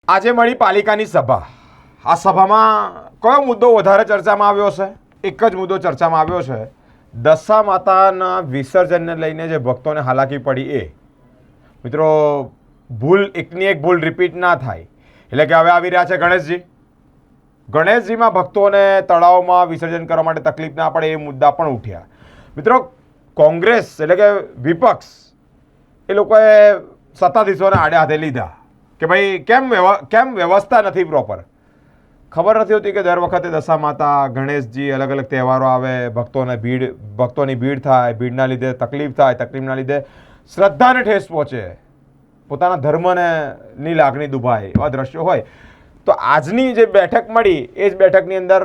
આજે મળી પાલિકાની સભા. આ સભામાં કયો મુદ્દો વધારે ચર્ચામાં આવ્યો છે? એક જ મુદ્દો ચર્ચામાં આવ્યો છે, દશા માતાના વિસર્જનને લઈને જે ભક્તોને હાલાકી પડી એ. મિત્રો, ભૂલ એકની એક ભૂલ રિપીટ ના થાય, એટલે કે હવે આવી રહ્યા છે ગણેશજી. ગણેશજીમાં ભક્તોને તળાવમાં વિસર્જન કરવા માટે તકલીફ ના પડે એ મુદ્દા પણ ઉઠ્યા. મિત્રો, કોંગ્રેસ એટલે કે વિપક્ષ એ લોકોએ સત્તાધીશોને આડે હાથે લીધા કે ભાઈ કેમ વ્યવસ્થા નથી પ્રોપર. ખબર નથી હોતી કે દર વખતે દશા માતા, ગણેશજી, અલગ અલગ તહેવારો આવે, ભક્તોની ભીડ થાય, ભીડના લીધે તકલીફ થાય, તકલીફના લીધે શ્રદ્ધાને ઠેસ પહોંચે, પોતાના ધર્મને ની લાગણી દુભાય, એવા દ્રશ્યો હોય. તો આજની જે બેઠક મળી એ જ બેઠકની અંદર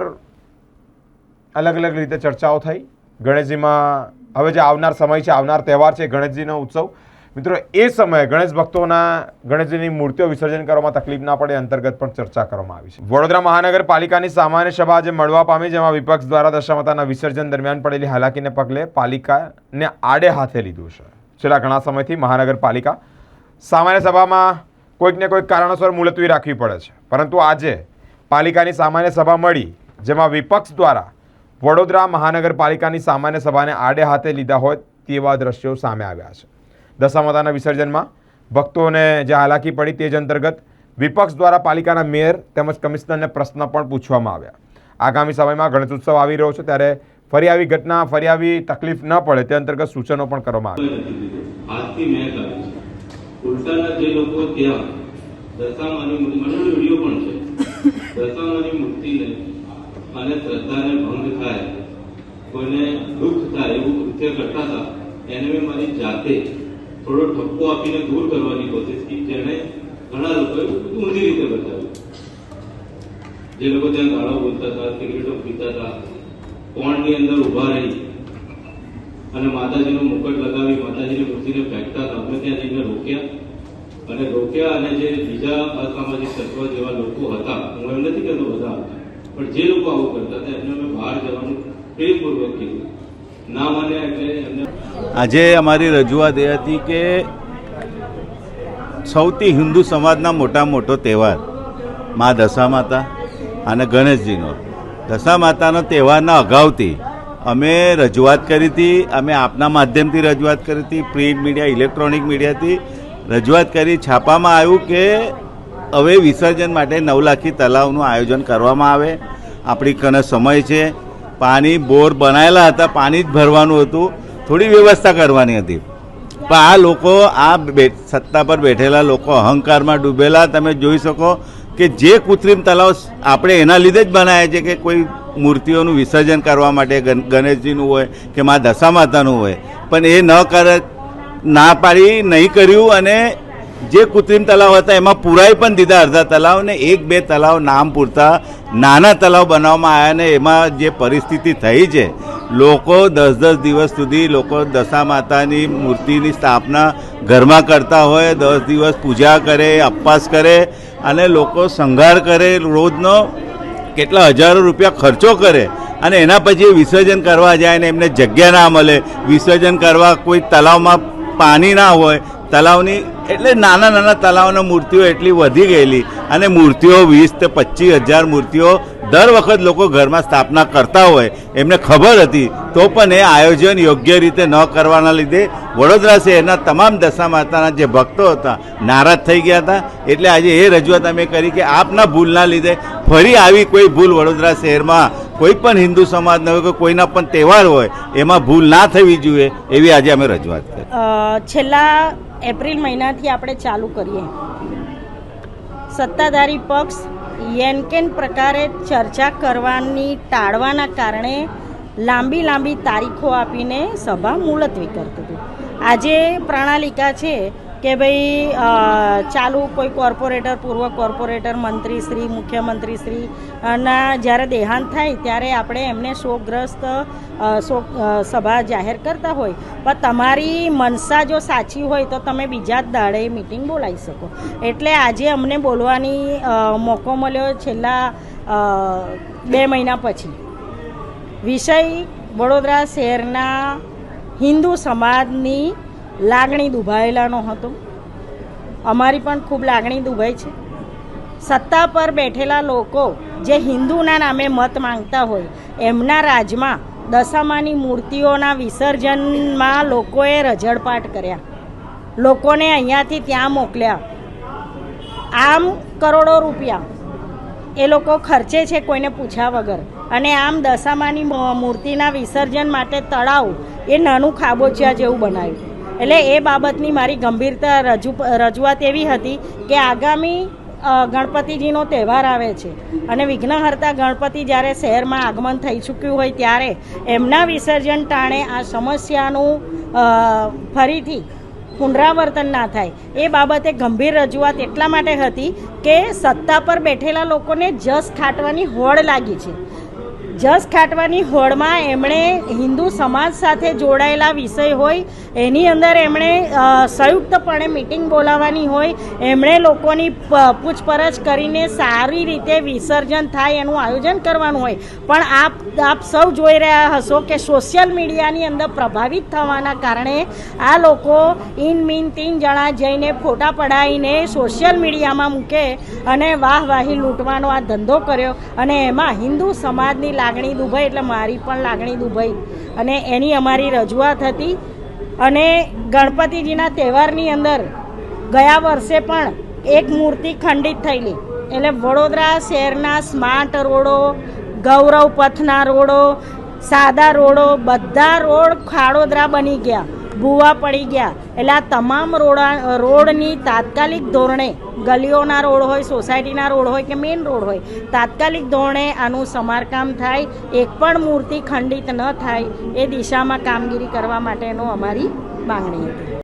અલગ અલગ રીતે ચર્ચાઓ થઈ. ગણેશજીમાં હવે જે આવનાર સમય છે, આવનાર તહેવાર છે ગણેશજીનો ઉત્સવ. મિત્રો, એ સમયે ગણેશ ભક્તોના ગણેશજીની મૂર્તિઓ વિસર્જન કરવામાં તકલીફ ના પડે અંતર્ગત પણ ચર્ચા કરવામાં આવી છે. વડોદરા મહાનગરપાલિકાની સામાન્ય સભા આજે મળવા પામી, જેમાં વિપક્ષ દ્વારા દશા માતાના વિસર્જન દરમિયાન પડેલી હાલાકીને પગલે પાલિકાને આડે હાથે લીધું છે. છેલ્લા ઘણા સમયથી મહાનગરપાલિકા સામાન્ય સભામાં કોઈક ને કોઈક કારણોસર મુલતવી રાખવી પડે છે, પરંતુ આજે પાલિકાની સામાન્ય સભા મળી, જેમાં વિપક્ષ દ્વારા વડોદરા મહાનગરપાલિકાની સામાન્ય સભાને આડે હાથે લીધા હોય તેવા દ્રશ્યો સામે આવ્યા છે. દશા માતાના વિસર્જનમાં ભક્તોને જે હાલાકી પડી તે જ અંતર્ગત વિપક્ષ દ્વારા પાલિકાના મેયર તેમજ કમિશનરને પ્રશ્ન પણ પૂછવામાં આવ્યા. આગામી સમયમાં ગણેશ ઉત્સવ આવી રહ્યો છે, ત્યારે ફરી આવી ઘટના, ફરી આવી તકલીફ ન પડે તે અંતર્ગત સૂચનો પણ કરવામાં આવ્યા. ઉલટાના જે લોકો ત્યાં દશામાની મૂર્તિ, મને વિડીયો પણ છે, દશામાની મૂર્તિને અને શ્રદ્ધાને ભંગ થાય, કોઈને દુઃખ થાય એવું કૃત્ય કરતા હતા, એને મેં મારી જાતે થોડો ઠપકો આપીને દૂર કરવાની કોશિશ કી, જેને ઘણા લોકોએ ઊંધી રીતે બતાવ્યું. જે લોકો ત્યાં ગાળો બોલતા હતા, સિગરેટો પીતા હતા, કોણની અંદર ઉભા રહી અને માતાજીનો મુકટ લગાવી માતાજીની મૂર્તિને ફેંકતા હતા. અમે ત્યાં જઈને રોક્યા અને જે બીજા અસામાજિક તત્વ જેવા લોકો હતા, હું એમ નથી કહેતો બધા હતા, પણ જે લોકો આવું કરતા હતા એમને અમે બહાર જવાનું પ્રેમપૂર્વક કીધું. ના માન્યા એટલે એમને. આજે અમારી રજૂઆત એ હતી કે સૌથી હિન્દુ સમાજના મોટો તહેવાર મા દશા માતા અને ગણેશજીનો. દશા માતાનો તહેવારના અગાઉથી અમે રજૂઆત કરી હતી, અમે આપના માધ્યમથી રજૂઆત કરી હતી, પ્રિન્ટ મીડિયા, ઇલેક્ટ્રોનિક મીડિયાથી રજૂઆત કરી. છાપામાં આવ્યું કે હવે વિસર્જન માટે નવલાખી તલાવનું આયોજન કરવામાં આવે. આપણી કને સમય છે, પાણી બોર બનાવેલા હતા, પાણી જ ભરવાનું હતું, થોડી વ્યવસ્થા કરવાની હતી. પણ આ લોકો, આ સત્તા પર બેઠેલા લોકો અહંકારમાં ડૂબેલા. તમે જોઈ શકો કે જે કૃત્રિમ તલાવ આપણે એના લીધે જ બનાવ્યા છે કે કોઈ મૂર્તિઓનું વિસર્જન કરવા માટે, ગણેશજીનું હોય કે મા દશા માતાનું હોય, પણ એ ના પાડી, નહીં કર્યું. અને જે કૃત્રિમ તલાવ હતા એમાં પુરાઈ પણ દીધા અડધા તલાવ, ને 1-2 તલાવ નામ પૂરતા નાના તલાવ બનાવવામાં આવ્યા. ને એમાં જે પરિસ્થિતિ થઈ છે, લોકો 10-10 દિવસ સુધી લોકો દશા માતાની મૂર્તિની સ્થાપના ઘરમાં કરતા હોય, 10 દિવસ પૂજા કરે, ઉપવાસ કરે અને લોકો શણગાર કરે, રોજનો કેટલા હજારો રૂપિયા ખર્ચો કરે, અને એના પછી વિસર્જન કરવા જાય ને એમને જગ્યા ના મળે. વિસર્જન કરવા કોઈ તલાવમાં પાણી ના હોય, તલાવની એટલે નાના તલાવના મૂર્તિઓ એટલી વધી ગયેલી, અને મૂર્તિઓ 20-25 હજાર મૂર્તિઓ દર વખત લોકો ઘરમાં સ્થાપના કરતા હોય, એમને ખબર હતી તો પણ એ આયોજન યોગ્ય રીતે ન કરવાના લીધે વડોદરા શહેરના તમામ દશા માતાના જે ભક્તો હતા નારાજ થઈ ગયા હતા. એટલે આજે એ રજૂઆત અમે કરી કે આપના ભૂલના લીધે ફરી આવી કોઈ ભૂલ વડોદરા શહેરમાં કોઈ પણ હિન્દુ સમાજનો હોય કે કોઈના પણ તહેવાર હોય એમાં ભૂલ ના થવી જોઈએ, એવી આજે અમે રજૂઆત કરી. છેલ્લા એપ્રિલ મહિનાથી આપણે ચાલુ કરીએ, સત્તાધારી પક્ષ યેનકેન પ્રકારે ચર્ચા કરવાની ટાળવાના કારણે લાંબી તારીખો આપીને સભા મુલતવી કરતું હતું. આજે પ્રણાલિકા છે કે ભાઈ ચાલુ કોઈ કોર્પોરેટર, પૂર્વ કોર્પોરેટર, મંત્રીશ્રી, મુખ્યમંત્રીશ્રી ના જ્યારે દેહાંત થાય ત્યારે આપણે એમને શોકગ્રસ્ત સભા જાહેર કરતા હોય, પણ તમારી મનસા જો સાચી હોય તો તમે બીજા જ દાડે મિટિંગ બોલાવી શકો. એટલે આજે અમને બોલવાની મોકો મળ્યો છેલ્લા 2 મહિના પછી. વિષય વડોદરા શહેરના હિન્દુ સમાજની લાગણી દુભાયેલાનો હતો. અમારી પણ ખૂબ લાગણી દુભાઈ છે. સત્તા પર બેઠેલા લોકો જે હિન્દુના નામે મત માંગતા હોય એમના રાજમાં દશામાની મૂર્તિઓના વિસર્જનમાં લોકોએ રજળપાટ કર્યા, લોકોને અહીંયાથી ત્યાં મોકલ્યા. આમ કરોડો રૂપિયા એ લોકો ખર્ચે છે કોઈને પૂછ્યા વગર, અને આમ દશામાની મૂર્તિના વિસર્જન માટે તળાવ એ નાનું ખાબોચિયા જેવું બનાવ્યું. એટલે એ બાબતની મારી ગંભીરતા રજૂઆત એવી હતી કે આગામી ગણપતિજીનો તહેવાર આવે છે અને વિઘ્નહર્તા ગણપતિ જ્યારે શહેરમાં આગમન થઈ ચૂક્યું હોય ત્યારે એમના વિસર્જન ટાણે આ સમસ્યાનું ફરીથી પુનરાવર્તન ના થાય એ બાબતે ગંભીર રજૂઆત એટલા માટે હતી કે સત્તા પર બેઠેલા લોકોને જસ ખાટવાની હોડ લાગી છે. જસ ખાટવાની હોડમાં એમણે હિન્દુ સમાજ સાથે જોડાયેલા વિષય હોય એની અંદર એમણે સંયુક્તપણે મિટિંગ બોલાવવાની હોય, એમણે લોકોની પૂછપરછ કરીને સારી રીતે વિસર્જન થાય એનું આયોજન કરવાનું હોય. પણ આપ સૌ જોઈ રહ્યા હશો કે સોશિયલ મીડિયાની અંદર પ્રભાવિત થવાના કારણે આ લોકો ઇન મીન 3 જણા જઈને ફોટા પડાવીને સોશિયલ મીડિયામાં મૂકે અને વાહવાહી લૂંટવાનો આ ધંધો કર્યો. અને એમાં હિન્દુ સમાજની લાગણી દુભાઈ, એટલે મારી પણ લાગણી દુભાઈ, અને એની અમારી રજૂઆત હતી. અને ગણપતિજીના તહેવારની અંદર ગયા વર્ષે પણ એક મૂર્તિ ખંડિત થયેલી. એટલે વડોદરા શહેરના સ્માર્ટ રોડો, ગૌરવ પથના રોડો, સાદા રોડો, બધા રોડ ખાડોદરા બની ગયા, ભૂવા પડી ગયા. એટલે આ તમામ રોડની તાત્કાલિક ધોરણે, ગલીઓના રોડ હોય, સોસાયટીના રોડ હોય કે મેઇન રોડ હોય, તાત્કાલિક ધોરણે આનું સમારકામ થાય, એક પણ મૂર્તિ ખંડિત ન થાય એ દિશામાં કામગીરી કરવા માટેનો અમારી માંગણી હતી.